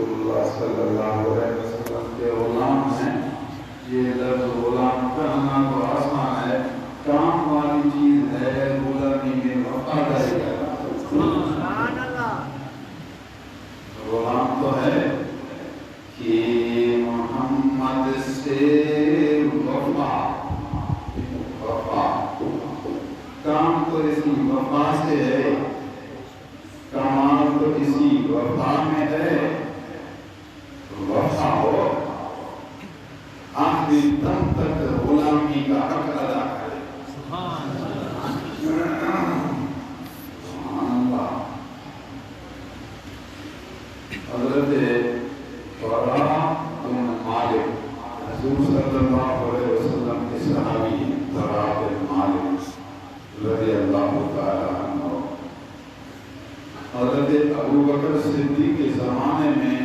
رسول اللہ صلی اللہ علیہ وسلم کے غلام ہیں. یہ لفظ غلام کہنا تو آسان ہے، کام والی چیز ہے غلامی میں وفاداری کرنا. سبحان اللہ. غلام تو ہے کہ محمد سے وفا کام تو اسی وفا سے ہے، کمال تو اسی وفا میں ہے. وفا ہو آخری دم تک غلامی کا حق ادا کرے. سبحان اللہ. حضرت براء بن مالک حضور صلی اللہ علیہ وسلم کے صحابی براء بن مالک رضی اللہ تعالی عنہ حضرت ابو بکر صدیق کے زمانے میں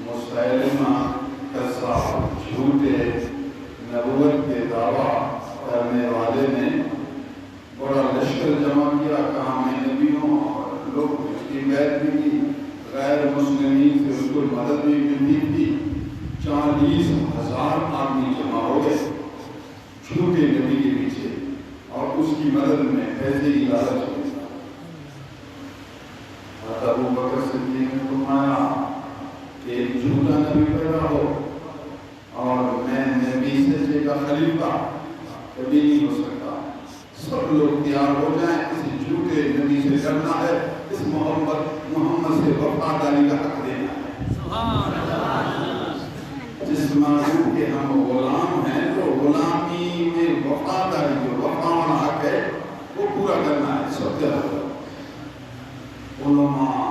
مسیلمہ کذاب جھوٹے نبوت کے دعویٰ کرنے والے نے بڑا لشکر جمع کیا، کہا میں نبیوں اور لوگ اس کی بیعت بھی کی، غیر مسلمین سے اس کو مدد بھی ملتی تھی. 40,000 آدمی جمع ہو گئے جھوٹے نبی کے پیچھے اور اس کی مدد میں پیسے کی لالچ ہوئی. ابو بکر صدیق نے فرمایا کہ ایک جھوٹا نبی پیدا ہو اور میں نبی سچے کا خلیفہ کبھی نہیں ہو سکتا. سب لوگ تیار ہو جائیں، اس جھوٹے نبی سے ڈرنا ہے، اس محمد سے وفاداری کا حق دینا ہے. سبحان اللہ. جس معصوم کے ہم غلام ہیں تو غلامی میں وفاداری جو وفا والا حق ہے وہ پورا کرنا ہے. سب تیار ہو، علماء،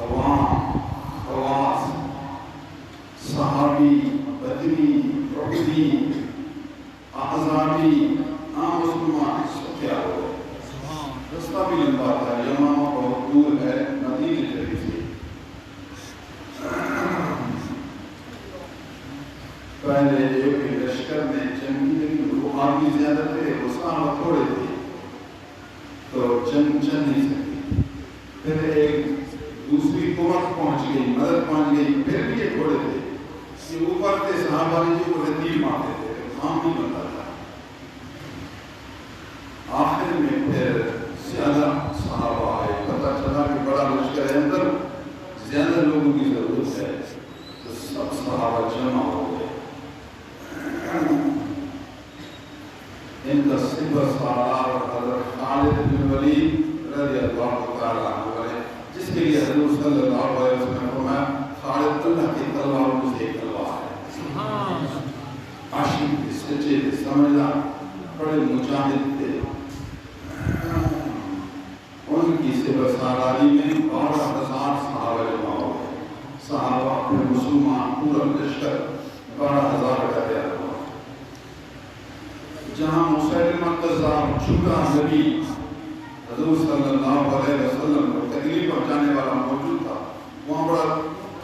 عوام، خواص، صحابی، بدری، عقدی، احزابی، عام مسلمان سب تیار ہو. رستہ بھی لمبا تھا، یمامہ بہت دور ہے مدینہ شریف سے. پہلے ایک لشکر میں جنگی وہ آدمی زیادہ تھے، وہ صحابہ تھوڑے تھے تو جنگ چل نہیں سکتی. پھر ایک دوسری قوت پہنچ گئی، مدد پہنچ گئی، پھر بھی یہ تھوڑے تھے. یہ اوپر تھے صحابہ نے جو رتیب مارتے تھے، کام نہیں بنتا تھا. آخر میں پھر زیادہ صحابہ آئے، پتہ چلا کہ بڑا لشکر ہے، اندر زیادہ لوگوں کی ضرورت ہے، تو سب صحابہ جمع ہو گئے. ان کا صفر سالار حضرت خالد بن ولید رضی اللہ تعالیٰ عنہ ہے، جس کے لیے حضور صلی اللہ علیہ وسلم نے فرمایا خالد اللہ کی تلوار مجھے ایک تلوار ہے. عاشق تھے، سچے تھے، سمجھدار، بڑے مجاہد تھے. ان کی صفر سالاری میں 12,000 صحابہ جمع ہو گئے. صحابہ اپنے مسلمان پورا لشکر 12,000 کا تیار ہوا. جہاں مسیلمہ کذاب جھوٹا نبی حضور صلی اللہ علیہ وسلم کو تکلیف پہنچانے والا موجود تھا، وہاں بڑا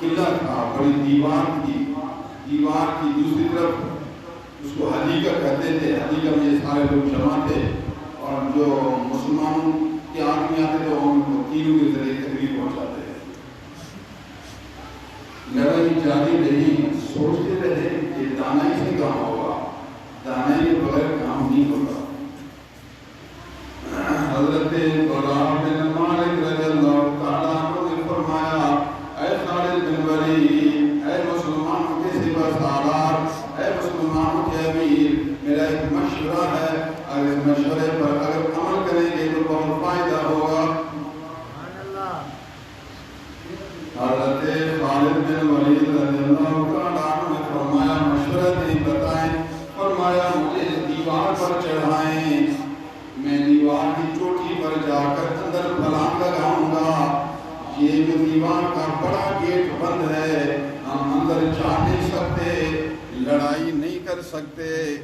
قلعہ تھا، بڑی دیوار تھی. دیوار کی دوسری طرف اس کو حدیقہ کہتے تھے. حدیقہ میں یہ سارے لوگ جمع تھے اور جو مسلمانوں کے آدمی آتے تو ان کو تینوں کے ذریعے تکلیف پہنچاتے تھے. لڑائی جاری رہی. سوچتے رہے کہ دانائی سے کام ہوگا، دانائی کے بغیر کام نہیں ہوگا. حضرت براء بن مالک رضی اللہ تعالیٰ عنہ نے فرمایا اے خالد بن ولید، اے مسلمانوں کے سپہ سالار، اے مسلمانوں کے امیر، میرا ایک مشورہ ہے، اگر اس مشورے پر اگر عمل کریں گے تو بہت فائدہ ہوگا. حضرت خالد بن ولید رضی اللہ تعالیٰ عنہ نے فرمایا مشورہ نہیں بتائیں. فرمایا مجھے اس دیوار پر چڑھائیں، میں دیوار کی چوٹی پر جا کر اندر پھلانگ لگاؤں گا. یہ جو دیوار کا بڑا گیٹ بند ہے، ہم اندر جا نہیں سکتے، لڑائی نہیں کر سکتے.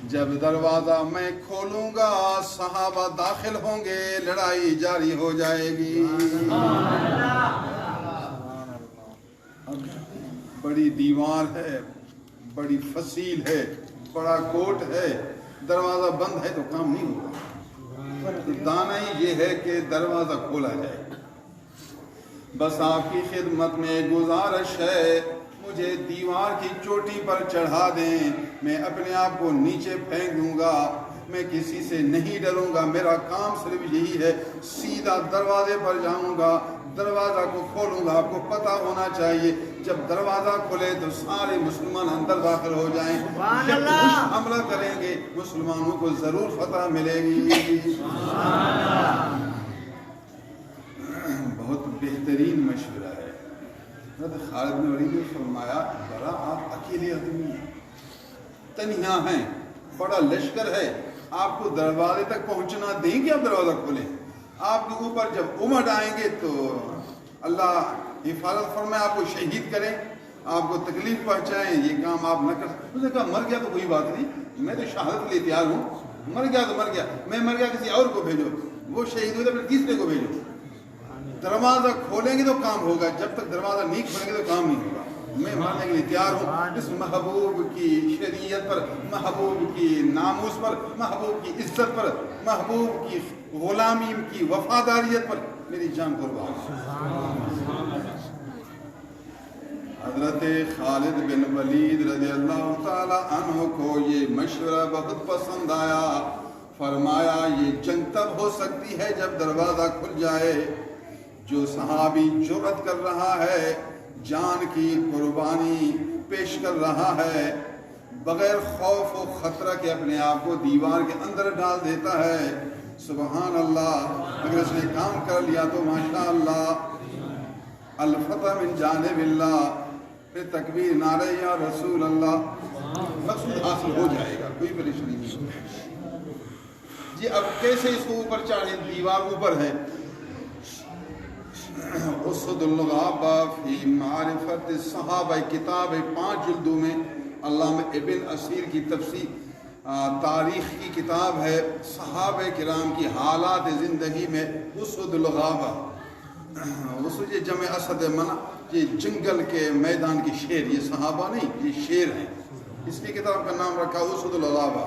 جب دروازہ میں کھولوں گا صحابہ داخل ہوں گے، لڑائی جاری ہو جائے گی. بڑی دیوار ہے، بڑی فصیل ہے، بڑا کوٹ ہے، دروازہ بند ہے تو کام نہیں ہوگا. دانائی یہ ہے کہ دروازہ کھولا جائے. بس آپ کی خدمت میں گزارش ہے، مجھے دیوار کی چوٹی پر چڑھا دیں، میں اپنے آپ کو نیچے پھینک دوں گا، میں کسی سے نہیں ڈروں گا، میرا کام صرف یہی ہے، سیدھا دروازے پر جاؤں گا، دروازہ کو کھولوں گا۔ آپ کو پتہ ہونا چاہیے جب دروازہ کھلے تو سارے مسلمان اندر داخل ہو جائیں، سبحان جب اللہ۔ کچھ حملہ کریں گے مسلمانوں کو ضرور فتح ملے گی۔ بہت بہترین مشورہ ہے۔ حضرت خالد بن ولید نے فرمایا برا آپ اکیلے آدمی ہیں، تنہا ہیں، بڑا لشکر ہے، آپ کو دروازے تک پہنچنا دیں گے؟ آپ دروازہ کھولیں، آپ کے اوپر جب امٹ آئیں گے تو اللہ حفاظت فرمائے، آپ کو شہید کریں، آپ کو تکلیف پہنچائیں، یہ کام آپ نہ کر سکتے۔ اس نے کہا مر گیا تو کوئی بات نہیں، میں تو شہادت کے لیے تیار ہوں، مر گیا تو مر گیا، میں مر گیا کسی اور کو بھیجو، وہ شہید ہوئے تو پھر تیسرے کو بھیجو۔ دروازہ کھولیں گے تو کام ہوگا، جب تک دروازہ نہیں کھولیں گے تو کام نہیں ہوگا۔ میں مرنے کے لیے تیار ہوں، اس محبوب کی شریعت پر، محبوب کی ناموس پر، محبوب کی عزت پر، محبوب کی غلامی کی وفاداریت پر میری جان قربان۔ حضرت خالد بن ولید رضی اللہ تعالی عنہ کو یہ مشورہ بہت پسند آیا، فرمایا یہ جنگ تب ہو سکتی ہے جب دروازہ کھل جائے۔ جو صحابی جرأت کر رہا ہے، جان کی قربانی پیش کر رہا ہے، بغیر خوف و خطرہ کے اپنے آپ کو دیوار کے اندر ڈال دیتا ہے، سبحان اللہ، اگر اس نے کام کر لیا تو ماشاء اللہ، الفتح من جانب اللہ، پھر تکبیر نعرہ یا رسول اللہ، مقصود حاصل ہو جائے گا، کوئی پریشانی نہیں۔ جی اب کیسے اس کو اوپر چڑھیں؟ دیوار اوپر ہے۔ اسد الغابہ فی معرفت الصحابہ کتاب 5 جلدوں میں علامہ ابن اسیر کی تفسیر تاریخ کی کتاب ہے، صحابہ کرام کی حالات زندگی میں اسد الغابہ، اسد یہ جمع اسد منع، یہ جنگل کے میدان کی شیر، یہ صحابہ نہیں، یہ شیر ہیں، اس کی کتاب کا نام رکھا اسد الغابہ۔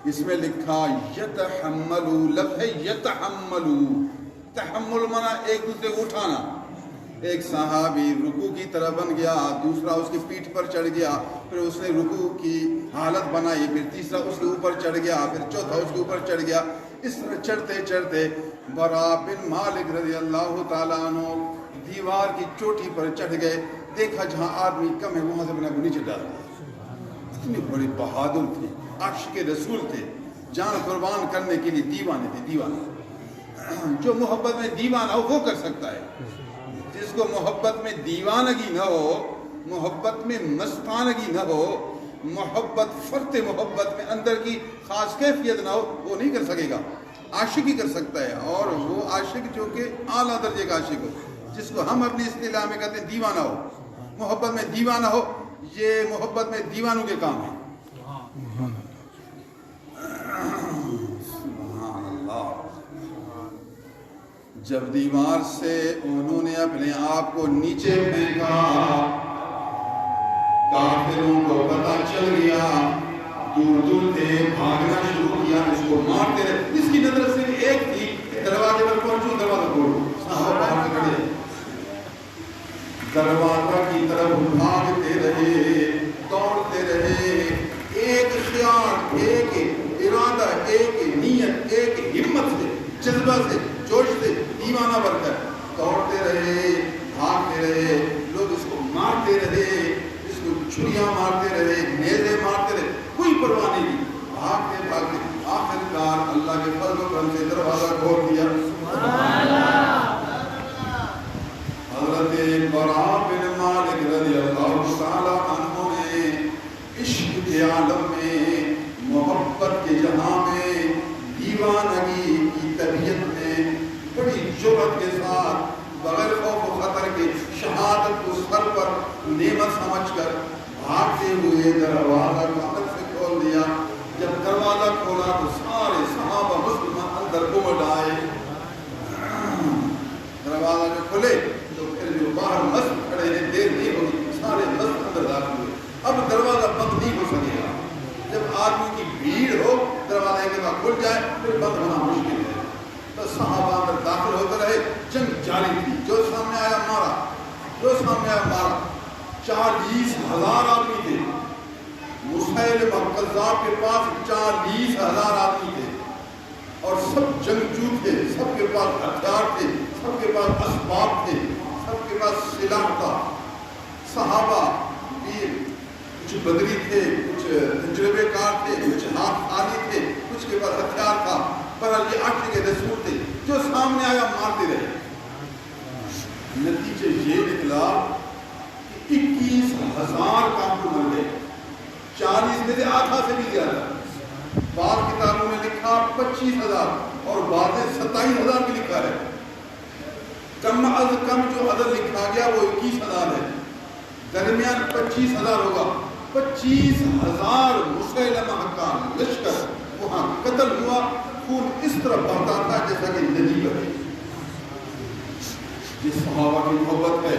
اس میں لکھا یتحملو، لفظ ہے یتحملو، تحمل منا ایک دوسرے کو اٹھانا۔ ایک صحابی رکوع کی طرح بن گیا، دوسرا اس کی پیٹھ پر چڑھ گیا، پھر اس نے رکوع کی حالت بنائی، پھر تیسرا اس کے اوپر چڑھ گیا، پھر چوتھا اس کے اوپر چڑھ گیا۔ اس طرح چڑھتے چڑھتے برا بن مالک رضی اللہ تعالیٰ عنہ دیوار کی چوٹی پر چڑھ گئے، دیکھا جہاں آدمی کم ہے وہاں سے اپنے کو نیچے ڈال دیا۔ اتنے بڑے بہادر تھے، عاشق رسول تھے، جان قربان کرنے کے لیے دیوانے تھے، دیوانے۔ جو محبت میں دیوانہ ہو وہ کر سکتا ہے، جس کو محبت میں دیوانگی نہ ہو، محبت میں مستانگی نہ ہو، محبت فرط محبت میں اندر کی خاص کیفیت نہ ہو، وہ نہیں کر سکے گا۔ عاشق ہی کر سکتا ہے، اور وہ عاشق جو کہ اعلیٰ درجے کا عاشق ہو، جس کو ہم اپنی اصطلاح میں کہتے ہیں دیوانہ ہو، محبت میں دیوانہ ہو، یہ محبت میں دیوانوں کے کام ہے۔ سبحان اللہ۔ جب دیوار سے انہوں نے اپنے آپ کو نیچے پھینکا، کافروں کو پتہ چل گیا، دور دور سے بھاگنا شروع کیا، اس کو مارتے رہے۔ اس کی نظر صرف ایک تھی کہ دروازے پر پہنچوں، دروازہ کھولو۔ صحابہ باہر سے کھڑے دروازہ کی طرف بھاگتے رہے، دوڑتے رہے، ایک خیال، ایک ارادہ، ایک نیت، ایک ہمت سے، جذبہ سے، جوش سے، دیوانہ بن کر دوڑتے رہے، بھاگتے رہے، لوگ اس کو مارتے رہے، اس کو چھریاں مارتے رہے، نیزے مارتے رہے، کوئی پرواہ نہیں، بھاگتے بھاگتے آخرکار اللہ کے فضل و کرم سے دروازہ کھول دیا۔ حضرت براء بن مالک رضی اللہ تعالی عنہ نے عشق کے عالم میں، محبت کے جہاں میں، دیوانگی کی طبیعت میں بڑی جرأت کے ساتھ، بغیر خوف و خطر کے، شہادت کو سر پر نعمت سمجھ کر بھاگتے ہوئے دروازہ کو اندر سے کھول دیا۔ جب دروازہ کھولا تو سارے صحابہ مسلمان اندر امٹ آئے۔ دروازہ جو کھلے تو پھر جو باہر مسجد کھڑے ہیں، دیر نہیں ہوگی، سارے مسجد اندر داخل ہوئے۔ اب دروازہ بند نہیں ہو سکے گا، جب آدمی کی بھیڑ ہو دروازہ کے بعد کھل جائے پھر بند ہونا مشکل ہے۔ تو صحابہ اندر داخل ہوتے رہے، جنگ جاری تھی۔ 40,000 آدمی تھے. مسیلمہ کذاب کے پاس 40,000 آدمی تھے اور سب جنگجو تھے, سب کے پاس ہتھیار تھے, سب کے پاس اسباب تھے, سب کے پاس سلاح تھا. صحابہ بھی کچھ بدری تھے, کچھ تجربے کار تھے, کچھ ہاتھ خالی تھے, کچھ کے پاس ہتھیار تھا. پر یہ 8 کے رسول تھے جو سامنے آیا مارتے رہے. نتیجہ یہ نکلا کہ 21,000 کافر مر گئے. 40 میں سے آدھا سے بھی زیادہ. بعض کتابوں میں لکھا 25,000 اور بعض میں 27,000 بھی لکھا ہے. کم از کم جو عدد لکھا گیا وہ 21,000 ہے. درمیان 25,000 ہوگا. 25,000 مسیلمہ کا لشکر وہاں قتل ہوا. خون اس طرح بہتا تھا جیسا کہ ندی بہے. یہ صحابہ کی محبت ہے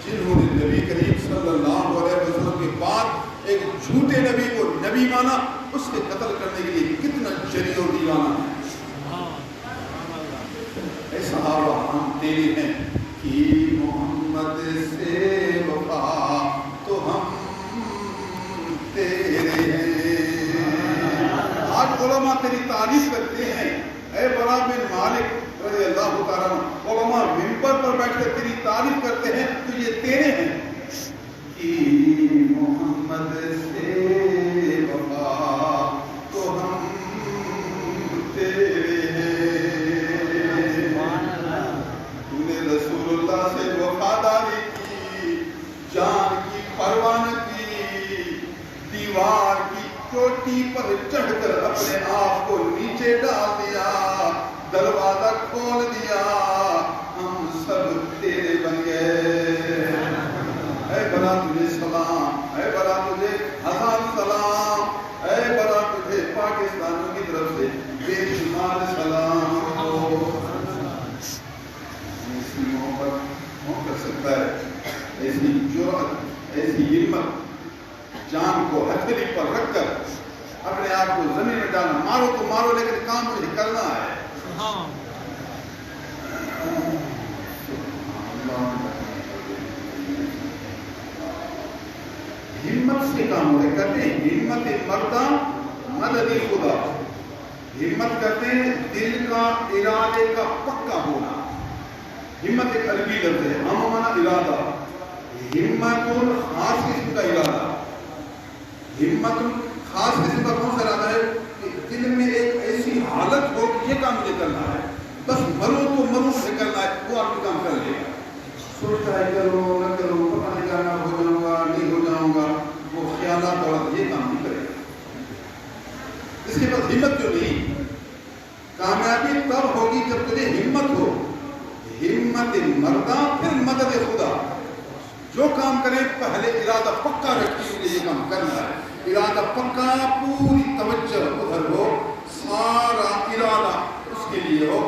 جنہوں نے نبی کریم صلی اللہ علیہ وسلم کے بعد ایک جھوٹے نبی کو نبی مانا. اس کے قتل کرنے کے لیے کتنا جری اور دیوانہ ہے. اے صحابہ ہم تیرے ہیں کہ محمد سے وفا تو ہم تیرے ہیں. آج علماء تیری تعریف کرتے ہیں. اے برا بن مالک رضی اللہ تعالیٰ عنہ, علماء منبر پر بیٹھ کر تیری تعریف کرتے ہیں تو یہ تیرے ہیں کہ محمد سے وفا تو ہم تیرے ہیں. تو نے رسول اللہ سے وفاداری کی, جان کی پروان کی, دیوار کی چوٹی پر چڑھ کر اپنے آپ کو نیچے ڈال دیا, دروازہ کھول دیا, ہم سب تیرے بن گئے. اے بلا تجھے سلام, اے بلا تجھے ہزار سلام, اے بلا تجھے پاکستانوں کی طرف سے بے شمار سلام. ایسی محبت کون کر سکتا ہے؟ ایسی جرأت, ایسی ہمت, جان کو ہتھیلی پر رکھ کر اپنے آپ کو زمین میں ڈالنا. مارو تو مارو لیکن کام مجھے کرنا ہے. ہمت سے کام ہوئے کرتے ہیں. ہمت مردہ مدد خدا. ہمت کرتے ہیں دل کا ارادے کا پکا ہونا. ہمت ایک عربی لفظ ہے, ہم مانا ارادہ. ہمت خاص قسم کا ارادہ. ہمت خاص قسم کا کون سا ارادہ ہے کہ دل میں ایک ایسی حالت ہو کہ یہ کام مجھے کرنا ہے, بس مرو تو مرو سے کرنا ہے, وہ آپ کا کام کر لے گا. سوچتا ہے کرو نہ کرو, پتہ نہیں کرنا, ہو جاؤں گا نہیں ہو جاؤں گا, وہ خیالات اور یہ کام نہیں کرے گا. اس کے پاس ہمت کیوں نہیں؟ کامیابی تب ہوگی جب تجھے ہمت ہو. ہمت مردہ پھر مدد خدا. جو کام کرے پہلے ارادہ پکا رکھیں کہ یہ کام کرنا ہے. ارادہ پکا, پوری توجہ ادھر ہو, سارا ارادہ اس کے لیے ہو.